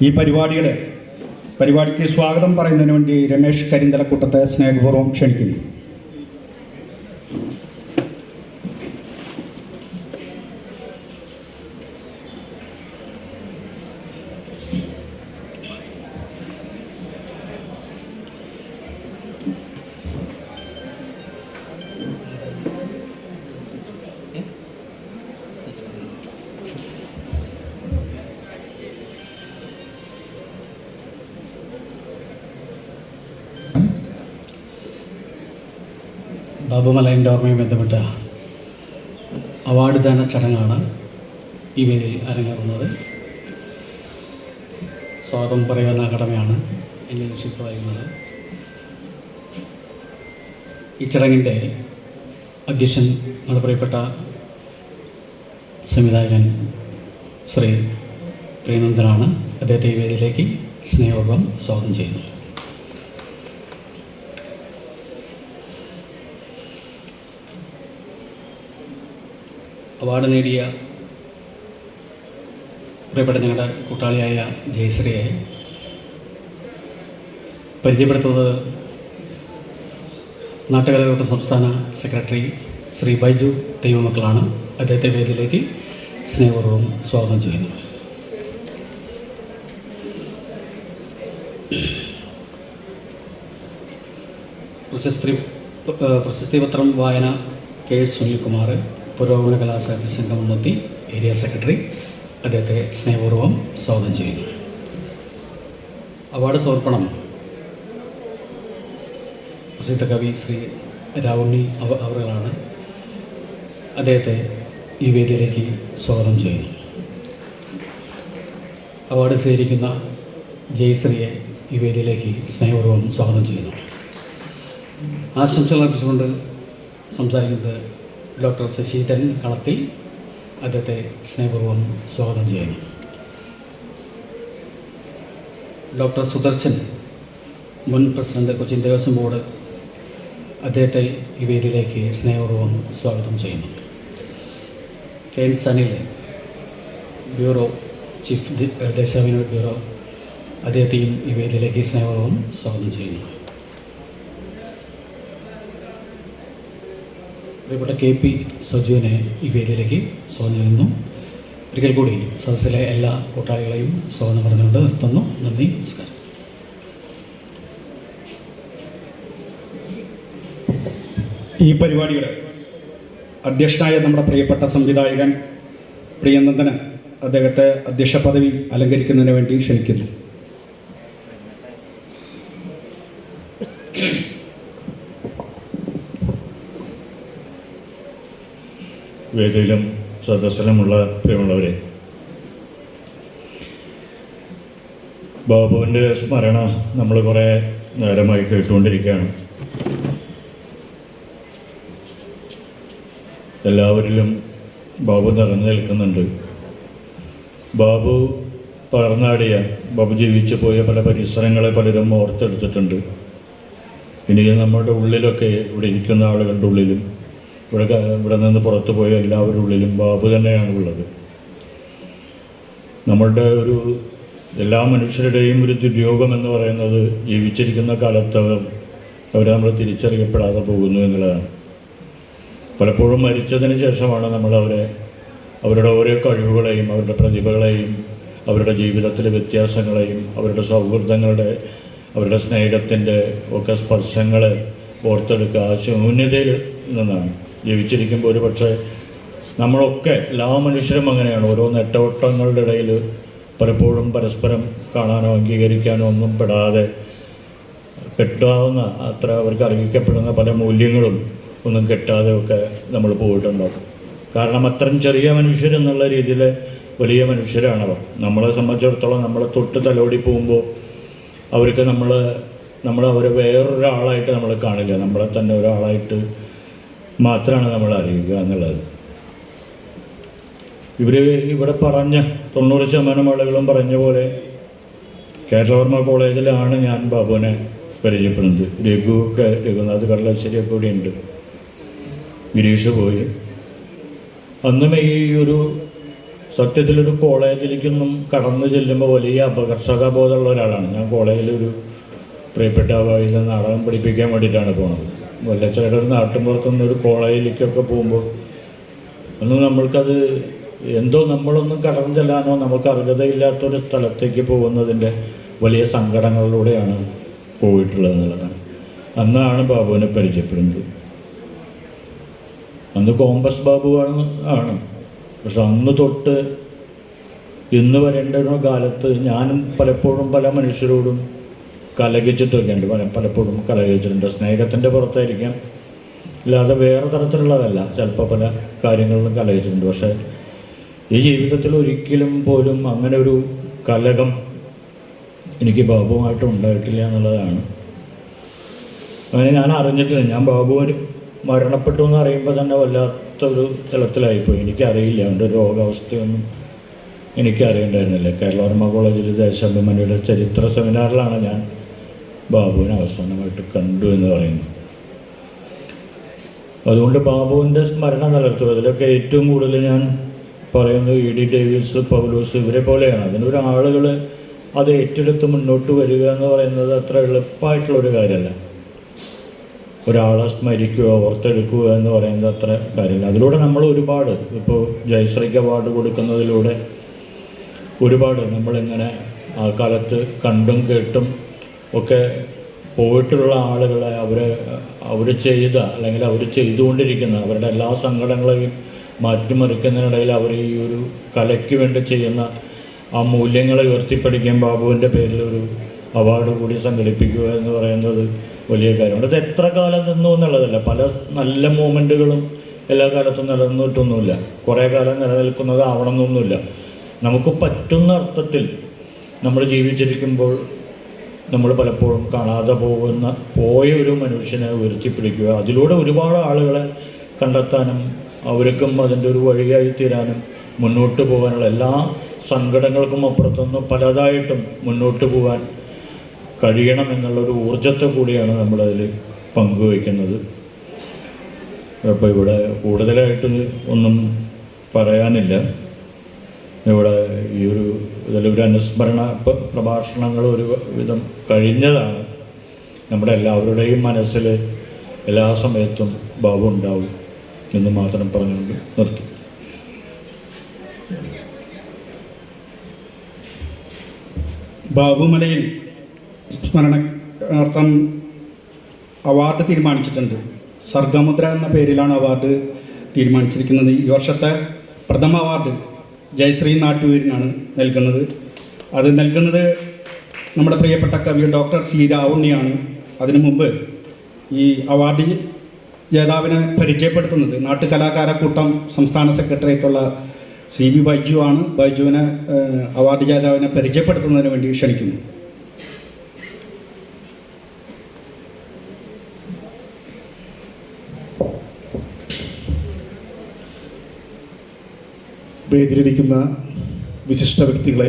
ഈ പരിപാടിക്ക് സ്വാഗതം പറയുന്നതിന് വേണ്ടി രമേശ് കരിന്തലക്കുട്ടത്തെ സ്നേഹപൂർവ്വം ക്ഷണിക്കുന്നു. ബാബുമലൈൻ്റെ ഓർമ്മയുമായി ബന്ധപ്പെട്ട അവാർഡ് ദാന ചടങ്ങാണ് ഈ വേദിയിൽ അരങ്ങേറുന്നത്. സ്വാഗതം പറയുന്ന കടമയാണ് എന്നെ നിക്ഷിപ്തമായിരുന്നത്. ഈ ചടങ്ങിൻ്റെ അധ്യക്ഷൻ നമ്മുടെ പ്രിയപ്പെട്ട സംവിധായകൻ ശ്രീ പ്രിയനന്ദനാണ്. അദ്ദേഹത്തെ ഈ വേദിയിലേക്ക് സ്നേഹപൂർവ്വം സ്വാഗതം ചെയ്യുന്നു. അവാർഡ് നേടിയ പ്രിയപ്പെട്ട ഞങ്ങളുടെ കൂട്ടാളിയായ ജയശ്രീയെ പരിചയപ്പെടുത്തുന്നത് നാട്ടുകലാകൂട്ടം സംസ്ഥാന സെക്രട്ടറി ശ്രീ ബൈജു ദൈവമക്കളാണ്. അദ്ദേഹത്തെ വേദിയിലേക്ക് സ്നേഹപൂർവ്വം സ്വാഗതം ചെയ്യുന്നു. പ്രശസ്തി പത്രം വായന കെ എസ് സുനിൽകുമാർ, പുരോഗമന കലാസാഹിത്യ സംഘം ഉന്നതി ഏരിയ സെക്രട്ടറി, അദ്ദേഹത്തെ സ്നേഹപൂർവ്വം സ്വാഗതം ചെയ്യുന്നു. അവാർഡ് സമർപ്പണം പ്രസിദ്ധ കവി ശ്രീ രാവുണ്ണി അവറുകളാണ്. അദ്ദേഹത്തെ ഈ വേദിയിലേക്ക് സ്വാഗതം ചെയ്യുന്നു. അവാർഡ് സ്വീകരിക്കുന്ന ജയശ്രീയെ ഈ വേദിയിലേക്ക് സ്നേഹപൂർവ്വം സ്വാഗതം ചെയ്യുന്നു. ആശംസകൾ അർപ്പിച്ചുകൊണ്ട് സംസാരിക്കുന്നത് ഡോക്ടർ ശശിധരൻ കളത്തിൽ. അദ്ദേഹത്തെ സ്നേഹപൂർവ്വം സ്വാഗതം ചെയ്യുന്നു. ഡോക്ടർ സുദർശൻ, മുൻ പ്രസിഡന്റ് കൊച്ചിൻ ദേവസ്വം ബോർഡ്, അദ്ദേഹത്തെ ഈ വേദിയിലേക്ക് സ്നേഹപൂർവ്വം സ്വാഗതം ചെയ്യുന്നു. K N Sanil, bureau chief Deshabhimani bureau, അദ്ദേഹത്തെയും ഈ വേദിയിലേക്ക് സ്നേഹപൂർവ്വം സ്വാഗതം ചെയ്യുന്നു. പ്രിയപ്പെട്ട കെ പി സജുവിനെ ഈ വേദിയിലേക്ക് സ്വാഗതം ചെയ്യുന്നു. ഒരിക്കൽ കൂടി സദസ്സിലെ എല്ലാ കൂട്ടാളികളെയും സ്വാഗതം പറഞ്ഞുകൊണ്ട് നിർത്തുന്നു. നന്ദി, നമസ്കാരം. ഈ പരിപാടിയുടെ അധ്യക്ഷനായ നമ്മുടെ പ്രിയപ്പെട്ട സംവിധായകൻ പ്രിയനന്ദന് അദ്ദേഹത്തെ അധ്യക്ഷ പദവി അലങ്കരിക്കുന്നതിന് വേണ്ടി ക്ഷണിക്കുന്നു. വേദിയിലും സദസ്സിലുമുള്ള പ്രിയമുള്ളവരെ, ബാബുവിൻ്റെ സ്മരണ നമ്മൾ കുറേ നേരമായി കേട്ടുകൊണ്ടിരിക്കുകയാണ്. എല്ലാവരിലും ബാബു നിറഞ്ഞു നിൽക്കുന്നുണ്ട്. ബാബു പകർന്നാടിയ, ബാബു ജീവിച്ചു പോയ പല പരിസരങ്ങളെ പലരും ഓർത്തെടുത്തിട്ടുണ്ട്. ഇനിയും നമ്മുടെ ഉള്ളിലൊക്കെ, ഇവിടെ ഇരിക്കുന്ന ആളുകളുടെ ഉള്ളിലും ഇവിടെ നിന്ന് പുറത്തു പോയ എല്ലാവരുടെ ഉള്ളിലും ബാബു തന്നെയാണ് ഉള്ളത്. നമ്മളുടെ എല്ലാ മനുഷ്യരുടെയും ഒരു ദുര്യോഗം എന്ന് പറയുന്നത് ജീവിച്ചിരിക്കുന്ന കാലത്ത് അവരെ നമ്മൾ തിരിച്ചറിയപ്പെടാതെ പോകുന്നു എന്നുള്ളതാണ്. പലപ്പോഴും മരിച്ചതിന് ശേഷമാണ് നമ്മൾ അവരുടെ ഓരോ കഴിവുകളെയും അവരുടെ പ്രതിഭകളെയും അവരുടെ ജീവിതത്തിലെ വ്യത്യാസങ്ങളെയും അവരുടെ സൗഹൃദങ്ങളുടെ അവരുടെ സ്നേഹത്തിൻ്റെ ഒക്കെ സ്പർശങ്ങളെ ഓർത്തെടുക്കുക. ആ ശൂന്യതയിൽ നിന്നാണ്. ജീവിച്ചിരിക്കുമ്പോൾ ഒരു പക്ഷേ നമ്മളൊക്കെ എല്ലാ മനുഷ്യരും അങ്ങനെയാണ്. ഓരോ നെട്ടോട്ടങ്ങളുടെ ഇടയിൽ പലപ്പോഴും പരസ്പരം കാണാനോ അംഗീകരിക്കാനോ ഒന്നും പെടാതെ കെട്ടാവുന്ന അത്ര അവർക്ക് അറിയിക്കപ്പെടുന്ന പല മൂല്യങ്ങളും ഒന്നും കെട്ടാതെ ഒക്കെ നമ്മൾ പോയിട്ടുണ്ടാവും. കാരണം അത്രയും ചെറിയ മനുഷ്യരെന്നുള്ള രീതിയിൽ വലിയ മനുഷ്യരാണവർ. നമ്മളെ സംബന്ധിച്ചിടത്തോളം നമ്മളെ തൊട്ട് തലോടി പോകുമ്പോൾ അവർക്ക് നമ്മൾ അവരെ വേറൊരാളായിട്ട് നമ്മൾ കാണില്ല. നമ്മളെ തന്നെ ഒരാളായിട്ട് മാത്രമാണ് നമ്മൾ അറിയുക എന്നുള്ളത്. ഇവിടെ പറഞ്ഞ 90% ആളുകളും പറഞ്ഞ പോലെ കേരളവർമ്മ കോളേജിലാണ് ഞാൻ ബാബുവിനെ പരിചയപ്പെടുന്നത്. രഘുനാഥ് കടലാശ്ശേരിയൊക്കെ കൂടി ഉണ്ട്. ഗിരീഷ് പോയി. അന്നും ഈ ഒരു സത്യത്തിലൊരു കോളേജിലേക്കൊന്നും കടന്നു ചെല്ലുമ്പോൾ വലിയ അപകർഷതാബോധമുള്ള ഒരാളാണ് ഞാൻ. കോളേജിലൊരു പ്രിയപ്പെട്ട വഴിയിൽ നാടകം പഠിപ്പിക്കാൻ വേണ്ടിയിട്ടാണ് പോണത്. വല്ലച്ചയുടെ ഒരു നാട്ടിൻപുറത്തുനിന്ന് ഒരു കോളേജിലേക്കൊക്കെ പോകുമ്പോൾ ഒന്നും നമ്മൾക്കത് എന്തോ നമ്മളൊന്നും കടന്നു ചെല്ലാനോ നമുക്ക് അർഹതയില്ലാത്തൊരു സ്ഥലത്തേക്ക് പോകുന്നതിൻ്റെ വലിയ സങ്കടങ്ങളിലൂടെയാണ് പോയിട്ടുള്ളത് എന്നുള്ളതാണ്. അന്നാണ് ബാബുവിനെ പരിചയപ്പെടുന്നത്. അന്ന് കോമ്പസ് ബാബു ആണ്. പക്ഷെ അന്ന് തൊട്ട് ഇന്ന് വരേണ്ട ഒരു കാലത്ത് ഞാനും പലപ്പോഴും പല മനുഷ്യരോടും കലഹിച്ചിട്ടൊക്കെയുണ്ട്. പലപ്പോഴും കലഹിച്ചിട്ടുണ്ട്. സ്നേഹത്തിൻ്റെ പുറത്തായിരിക്കാം, അല്ലാതെ വേറെ തരത്തിലുള്ളതല്ല. ചിലപ്പോൾ പല കാര്യങ്ങളിലും കലഹിച്ചിട്ടുണ്ട്. പക്ഷേ ഈ ജീവിതത്തിൽ ഒരിക്കലും പോലും അങ്ങനെ ഒരു കലഹം എനിക്ക് ബാബുവുമായിട്ട് ഉണ്ടായിട്ടില്ല എന്നുള്ളതാണ്. അങ്ങനെ ഞാൻ അറിഞ്ഞിട്ടില്ല. ഞാൻ ബാബു മരണപ്പെട്ടു എന്ന് അറിയുമ്പോൾ തന്നെ വല്ലാത്തൊരു തലത്തിലായിപ്പോയി. എനിക്കറിയില്ല അവൻ്റെ രോഗാവസ്ഥയൊന്നും എനിക്കറിയണ്ടായിരുന്നില്ല. കേരളവർമ്മ കോളേജിൽ ദേശാഭിമാനിയുടെ ചരിത്ര സെമിനാറിലാണ് ഞാൻ ബാബുവിനെ അവസാനമായിട്ട് കണ്ടു എന്ന് പറയുന്നത്. അതുകൊണ്ട് ബാബുവിൻ്റെ സ്മരണ നിലനിർത്തുക. അതിലൊക്കെ ഏറ്റവും കൂടുതൽ ഞാൻ പറയുന്നത് E.D. ഡേവിസ്, പൗലോസ് ഇവരെ പോലെയാണ്. അതിനൊരു ആളുകൾ അത് ഏറ്റെടുത്ത് മുന്നോട്ട് വരിക എന്ന് പറയുന്നത് അത്ര എളുപ്പമായിട്ടുള്ളൊരു കാര്യമല്ല. ഒരാളെ സ്മരിക്കുക, ഓർത്തെടുക്കുക എന്ന് പറയുന്നത് അത്ര കാര്യമില്ല. അതിലൂടെ നമ്മൾ ഒരുപാട് ഇപ്പോൾ ജയശ്രീക്ക് അവാർഡ് കൊടുക്കുന്നതിലൂടെ ഒരുപാട് നമ്മളിങ്ങനെ ആ കാലത്ത് കണ്ടും കേട്ടും ഒക്കെ പോയിട്ടുള്ള ആളുകളെ അവർ ചെയ്ത അല്ലെങ്കിൽ അവർ ചെയ്തുകൊണ്ടിരിക്കുന്ന അവരുടെ എല്ലാ സങ്കടങ്ങളെയും മാറ്റിമറിക്കുന്നതിനിടയിൽ അവർ ഈ ഒരു കലയ്ക്ക് വേണ്ടി ചെയ്യുന്ന ആ മൂല്യങ്ങളെ ഉയർത്തിപ്പിടിക്കാൻ ബാബുവിൻ്റെ പേരിൽ ഒരു അവാർഡ് കൂടി സംഘടിപ്പിക്കുക എന്ന് പറയുന്നത് വലിയ കാര്യമാണ്. അത് എത്ര കാലം നിന്നു എന്നുള്ളതല്ല. പല നല്ല മൂമെൻറ്റുകളും എല്ലാ കാലത്തും നിലനിന്നിട്ടൊന്നുമില്ല. കുറേ കാലം നിലനിൽക്കുന്നത് ആവണമെന്നൊന്നുമില്ല. നമുക്ക് പറ്റുന്ന അർത്ഥത്തിൽ നമ്മൾ ജീവിച്ചിരിക്കുമ്പോൾ നമ്മൾ പലപ്പോഴും കാണാതെ പോയ ഒരു മനുഷ്യനെ ഉയർത്തിപ്പിടിക്കുക, അതിലൂടെ ഒരുപാട് ആളുകളെ കണ്ടെത്താനും അവർക്കും അതിൻ്റെ ഒരു വഴിയായി തീരാനും മുന്നോട്ട് പോകാനുള്ള എല്ലാ സങ്കടങ്ങൾക്കും അപ്പുറത്തുനിന്ന് പലതായിട്ടും മുന്നോട്ട് പോകാൻ കഴിയണം എന്നുള്ളൊരു ഊർജത്തെ കൂടിയാണ് നമ്മളതിൽ പങ്കുവയ്ക്കുന്നത്. അപ്പോൾ ഇവിടെ കൂടുതലായിട്ട് ഒന്നും പറയാനില്ല. ഇവിടെ ഈ ഇതിലൊരു അനുസ്മരണ പ്രഭാഷണങ്ങൾ ഒരു വിധം കഴിഞ്ഞതാണ്. നമ്മുടെ എല്ലാവരുടെയും മനസ്സിൽ എല്ലാ സമയത്തും ബാബു ഉണ്ടാവും എന്ന് മാത്രം പറഞ്ഞുകൊണ്ട് നിർത്തും. ബാബുമലയിൽ സ്മരണാർത്ഥം അവാർഡ് തീരുമാനിച്ചിട്ടുണ്ട്. സർഗമുദ്ര എന്ന പേരിലാണ് അവാർഡ് തീരുമാനിച്ചിരിക്കുന്നത്. ഈ വർഷത്തെ പ്രഥമ അവാർഡ് ജയശ്രീ നാട്ടൂരിനാണ് നൽകുന്നത്. അത് നൽകുന്നത് നമ്മുടെ പ്രിയപ്പെട്ട കവി ഡോക്ടർ C. രാവുണ്ണിയാണ്. അതിനു മുമ്പ് ഈ അവാർഡ് ജേതാവിനെ പരിചയപ്പെടുത്തുന്നത് നാട്ടുകലാകാരക്കൂട്ടം സംസ്ഥാന സെക്രട്ടറിയായിട്ടുള്ള CB ബൈജു ആണ്. ബൈജുവിനെ അവാർഡ് ജേതാവിനെ പരിചയപ്പെടുത്തുന്നതിന് വേണ്ടി ക്ഷണിക്കുന്നു. വേദിയിലിരിക്കുന്ന വിശിഷ്ട വ്യക്തികളെ,